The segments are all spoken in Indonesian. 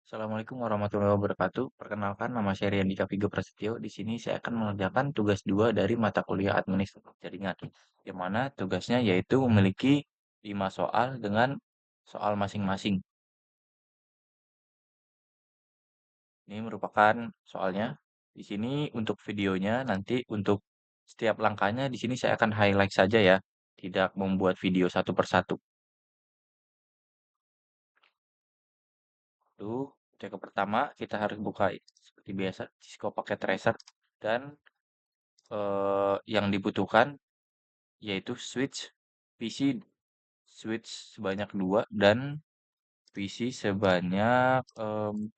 Assalamualaikum warahmatullahi wabarakatuh. Perkenalkan, nama saya Rian Dika Vigo Prasetyo. Di sini saya akan mengerjakan tugas 2 dari mata kuliah administrasi jaringan, di mana tugasnya yaitu memiliki 5 soal dengan soal masing-masing. Ini merupakan soalnya. Di sini untuk videonya nanti untuk setiap langkahnya di sini saya akan highlight saja ya, tidak membuat video satu persatu. Lalu, cek pertama kita harus buka seperti biasa Cisco pakai tracer dan yang dibutuhkan yaitu PC switch sebanyak 2 dan PC sebanyak 4.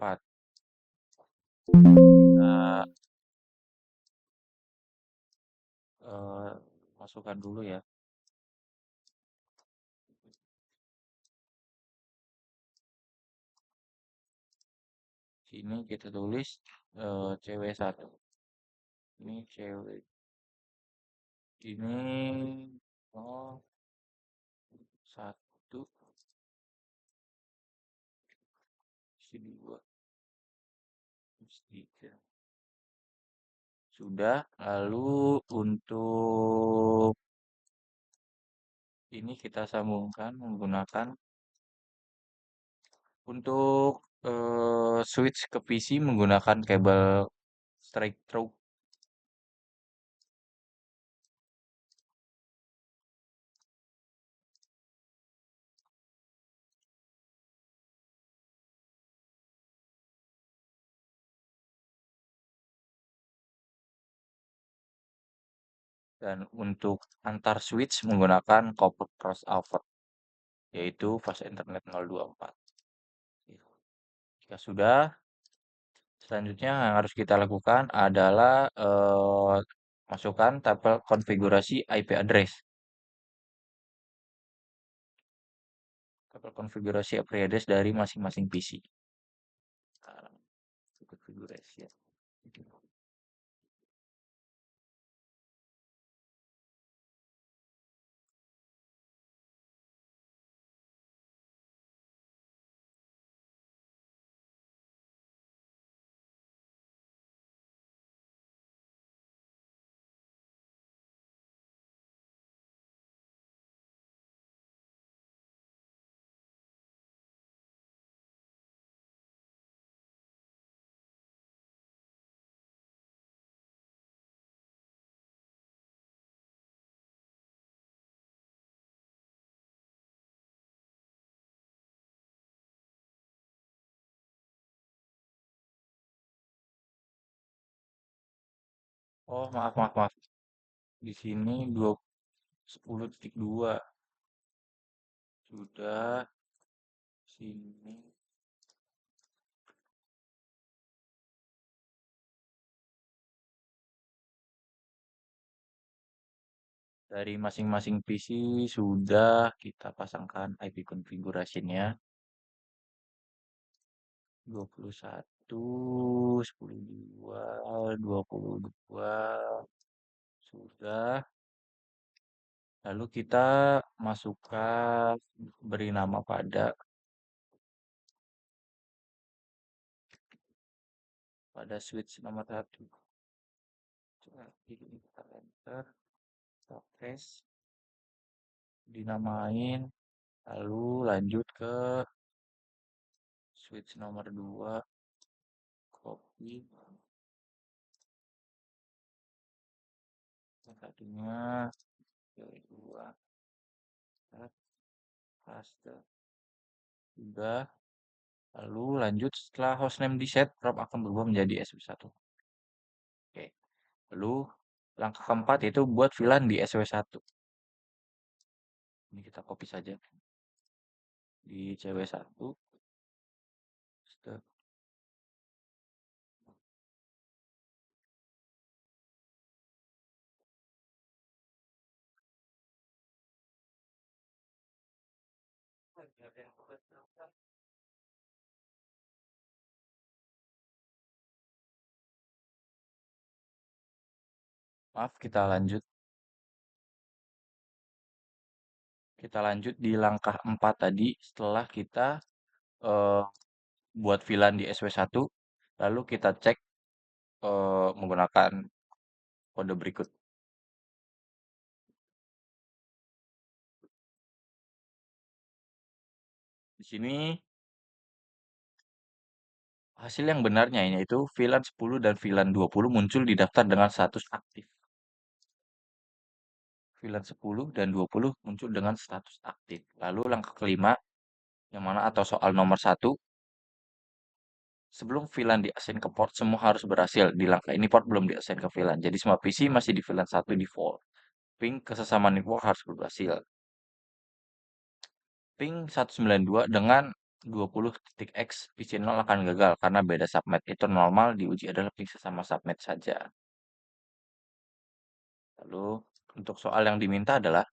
Kita eh, masukkan dulu ya. Sini kita tulis CW1. Ini cewek. Ini oh 1 isi 2 isi 3. Sudah, lalu untuk ini kita sambungkan menggunakan untuk switch ke PC menggunakan kabel straight through dan untuk antar switch menggunakan copper crossover yaitu fast Ethernet 024. Jika sudah, selanjutnya yang harus kita lakukan adalah masukkan tabel konfigurasi IP address. Tabel konfigurasi IP address dari masing-masing PC. Sekarang konfigurasi ya. Oh, maaf, maaf, maaf. Di sini 10.2 sudah sini dari masing-masing PC sudah kita pasangkan IP configuration-nya 21 10.2 22 sudah. Lalu kita masukkan beri nama pada switch nomor 1. Ini kita enter, kita paste, dinamain, lalu lanjut ke switch nomor 2, copy tadinya ke 2, paste, sudah. Lalu lanjut setelah hostname di set, prop akan berubah menjadi SW1. Oke. Lalu langkah keempat itu buat VLAN di SW1. Ini kita copy saja di CW1. Maaf, kita lanjut. Kita lanjut di langkah 4 tadi setelah kita eh, buat VLAN di SW1, lalu kita cek menggunakan kode berikut. Di sini hasil yang benarnya yaitu VLAN 10 dan VLAN 20 muncul di daftar dengan status aktif. VLAN 10 dan 20 muncul dengan status aktif. Lalu langkah kelima, yang mana atau soal nomor 1, sebelum VLAN di-assign ke port, semua harus berhasil. Di langkah ini port belum di-assign ke VLAN. Jadi semua PC masih di VLAN 1 default. Ping kesesamaan network harus berhasil. Ping 192 dengan 20.x PC 0 akan gagal karena beda subnet. Itu normal, diuji adalah ping sesama subnet saja. Lalu untuk soal yang diminta adalah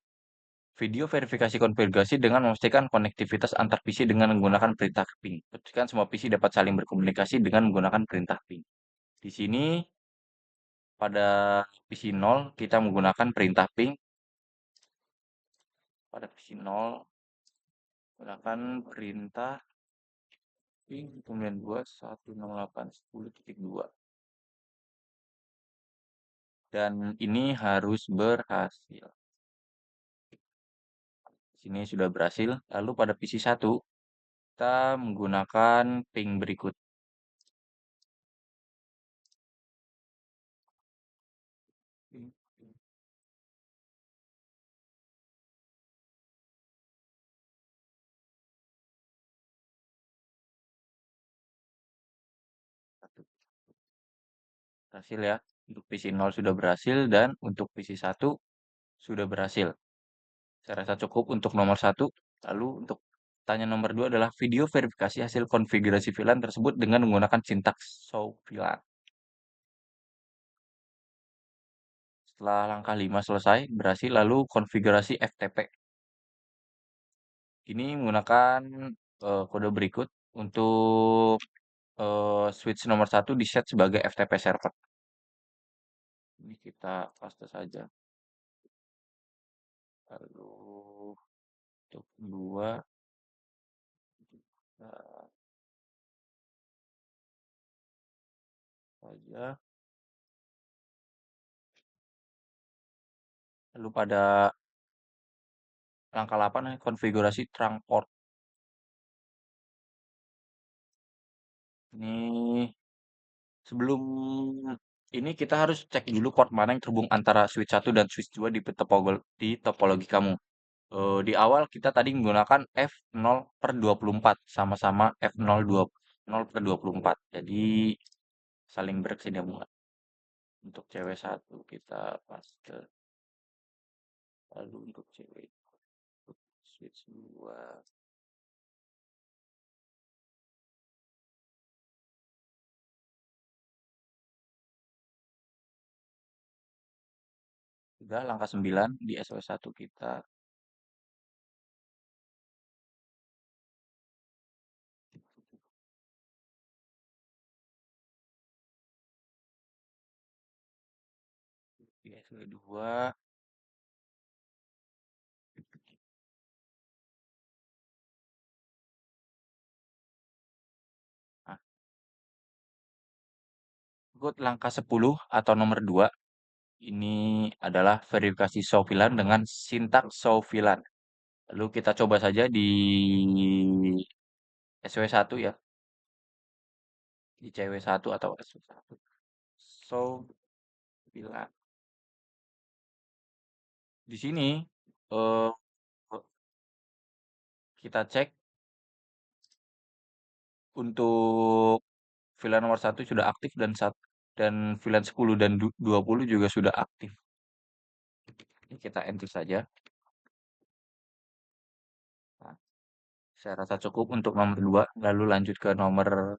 video verifikasi konfigurasi dengan memastikan konektivitas antar PC dengan menggunakan perintah ping. Pastikan semua PC dapat saling berkomunikasi dengan menggunakan perintah ping. Di sini pada PC 0 kita menggunakan perintah ping. Pada PC 0 menggunakan perintah ping 92.168.10.2. Dan ini harus berhasil. Di sini sudah berhasil. Lalu pada PC 1 kita menggunakan ping berikut. Berhasil ya. Untuk PC 0 sudah berhasil dan untuk PC 1 sudah berhasil. Saya rasa cukup untuk nomor 1. Lalu untuk tanya nomor 2 adalah video verifikasi hasil konfigurasi VLAN tersebut dengan menggunakan sintaks show VLAN. Setelah langkah 5 selesai, berhasil lalu konfigurasi FTP. Ini menggunakan kode berikut untuk switch nomor 1 di set sebagai FTP server. Ini kita paste saja. Lalu untuk 2 kita saja. Lalu pada langkah 8 konfigurasi trunk port. Ini sebelum ini kita harus cek dulu port mana yang terhubung antara switch 1 dan switch 2 di topologi kamu. Di awal kita tadi menggunakan F0 per 24 sama-sama F0 0 per 24. Jadi saling berkesinambungan. Untuk cewek 1 kita paste. Lalu untuk cewek untuk switch 2 sudah langkah 9 di SW1 kita. Di SW2 nah, ikut langkah 10 atau nomor 2. Ini adalah verifikasi show VLAN dengan sintaks show VLAN. Lalu kita coba saja di SW1 ya. Di CW1 atau SW1. Show VLAN. Di sini eh, kita cek untuk VLAN nomor 1 sudah aktif dan VLAN 10 dan 20 juga sudah aktif. Ini kita enter saja. Nah, saya rasa cukup untuk nomor 2. Lalu lanjut ke nomor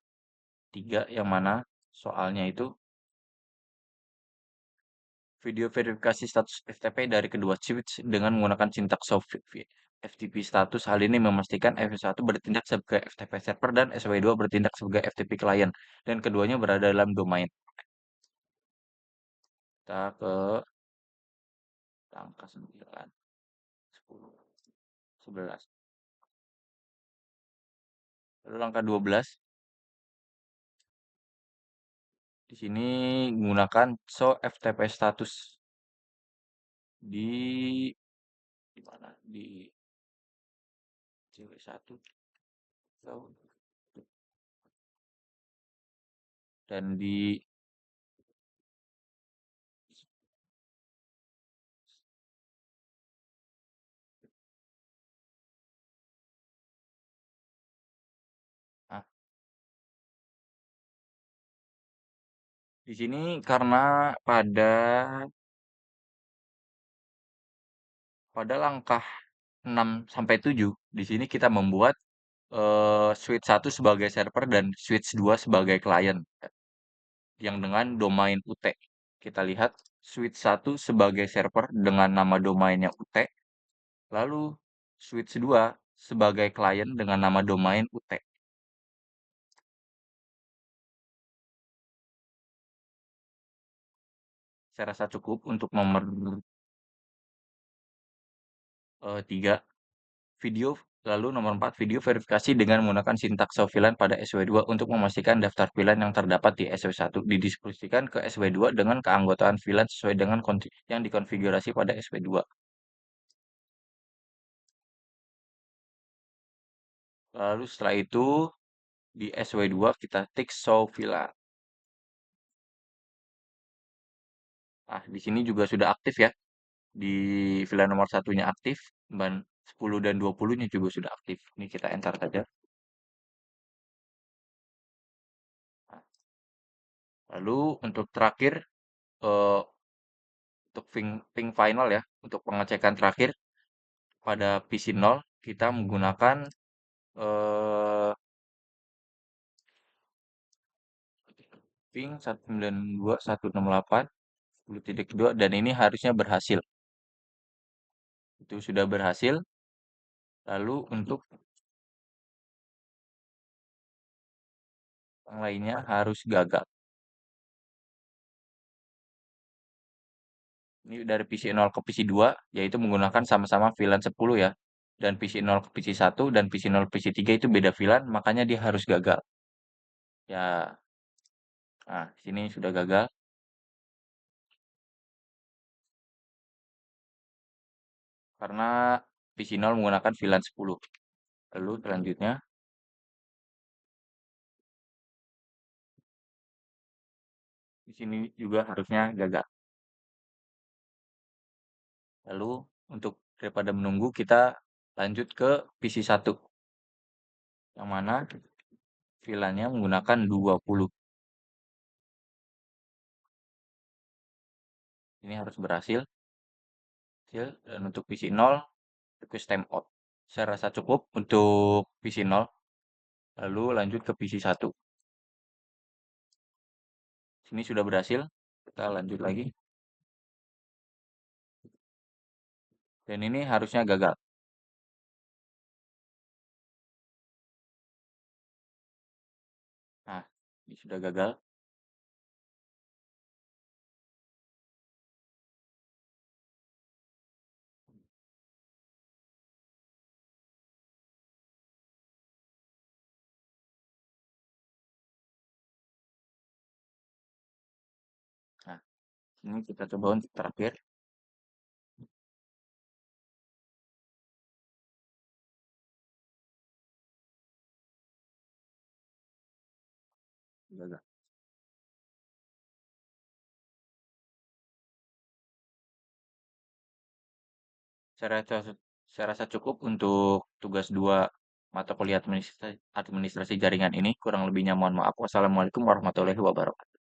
3 yang mana soalnya itu video verifikasi status FTP dari kedua switch dengan menggunakan sintaks FTP status. Hal ini memastikan SW1 bertindak sebagai FTP server dan SW2 bertindak sebagai FTP client dan keduanya berada dalam domain. Kita ke angka 9, 10, 11. Lalu angka 12. Di sini menggunakan show FTP status di mana? Di cw1 show, dan di nah, di sini karena pada pada langkah 6 sampai 7 di sini kita membuat switch 1 sebagai server dan switch 2 sebagai klien yang dengan domain UT. Kita lihat switch 1 sebagai server dengan nama domainnya UT, lalu switch 2 sebagai klien dengan nama domain UT. Saya rasa cukup untuk nomor 3 video. Lalu nomor 4, video verifikasi dengan menggunakan sintaks VLAN pada SW2 untuk memastikan daftar VLAN yang terdapat di SW1 didiskusikan ke SW2 dengan keanggotaan VLAN sesuai dengan yang dikonfigurasi pada SW2. Lalu setelah itu di SW2 kita tik show VLAN. Nah, di sini juga sudah aktif ya. Di VLAN nomor satunya aktif, dan 10 dan 20-nya juga sudah aktif. Ini kita enter saja. Nah, lalu untuk terakhir, eh, untuk ping final ya, untuk pengecekan terakhir pada PC0 kita menggunakan eh, ping 192.168.10.2 dan ini harusnya berhasil. Itu sudah berhasil. Lalu untuk yang lainnya harus gagal. Ini dari PC0 ke PC2, yaitu menggunakan sama-sama VLAN 10 ya. Dan PC0 ke PC1 dan PC0 ke PC3 itu beda VLAN, makanya dia harus gagal. Ya, nah sini sudah gagal. Karena PC0 menggunakan VLAN 10. Lalu selanjutnya, di sini juga harusnya gagal. Lalu untuk daripada menunggu, kita lanjut ke PC1. Yang mana VLAN-nya menggunakan 20. Ini harus berhasil. Dan untuk PC0, request timeout. Saya rasa cukup untuk PC0. Lalu lanjut ke PC1. Sini sudah berhasil. Kita lanjut lagi. Dan ini harusnya gagal. Nah, ini sudah gagal. Nah, ini kita coba untuk terakhir. Gagal. Saya rasa, saya rasa cukup untuk tugas 2 mata kuliah administrasi jaringan ini. Kurang lebihnya mohon maaf. Wassalamualaikum warahmatullahi wabarakatuh.